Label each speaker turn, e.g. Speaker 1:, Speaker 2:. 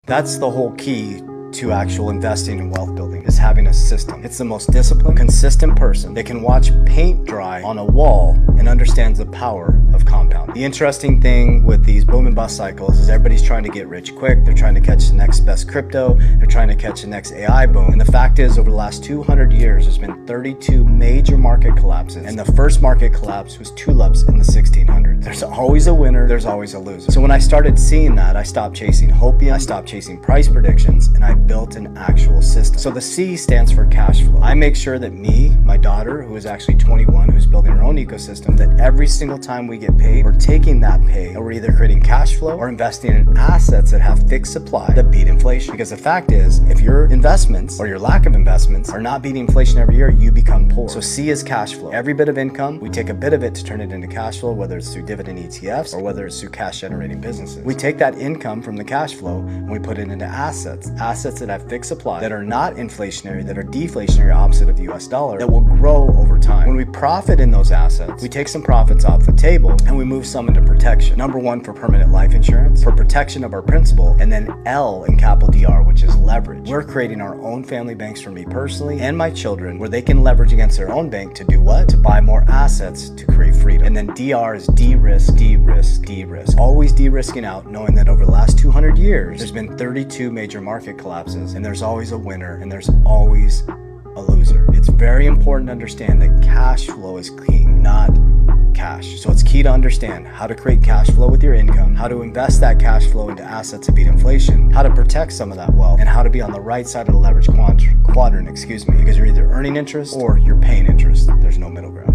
Speaker 1: That's the whole key to actual investing and wealth building, is having a system. It's the most disciplined, consistent person that can watch paint dry on a wall and understands the power of compound. The interesting thing with these boom and bust cycles is everybody's trying to get rich quick. They're trying to catch the next best crypto. They're trying to catch the next AI boom. And the fact is, over the last 200 years, there's been 32 major market collapses. And the first market collapse was tulips in the 1600s. There's always a winner, there's always a loser. So when I started seeing that, I stopped chasing hopium, I stopped chasing price predictions, and I built an actual system. So the C stands for cash flow. I make sure that me, my daughter, who is actually 21, who's building her own ecosystem, that every single time we get paid, we're taking that pay and we're either creating cash flow or investing in assets that have fixed supply that beat inflation. Because the fact is, if your investments or your lack of investments are not beating inflation every year, you become poor. So C is cash flow. Every bit of income, we take a bit of it to turn it into cash flow, whether it's through dividend ETFs or whether it's through cash generating businesses. We take that income from the cash flow and we put it into assets that have fixed supply, that are not inflationary, that are deflationary, opposite of the US dollar, that will grow over time. When we profit in those assets, we take some profits off the table and we move some into protection. Number one, for permanent life insurance, for protection of our principal, and then L in capital DR, which is leverage. We're creating our own family banks for me personally and my children, where they can leverage against their own bank to do what? To buy more assets to create freedom. And then DR is de-risk, de-risk, de-risk. Always de-risking out, knowing that over the last 200 years, there's been 32 major market collapses, and there's always a winner and there's always a loser. It's very important to understand that cash flow is king, not cash. So it's key to understand how to create cash flow with your income, how to invest that cash flow into assets to beat inflation, how to protect some of that wealth, and how to be on the right side of the leverage quadrant, because you're either earning interest or you're paying interest. There's no middle ground.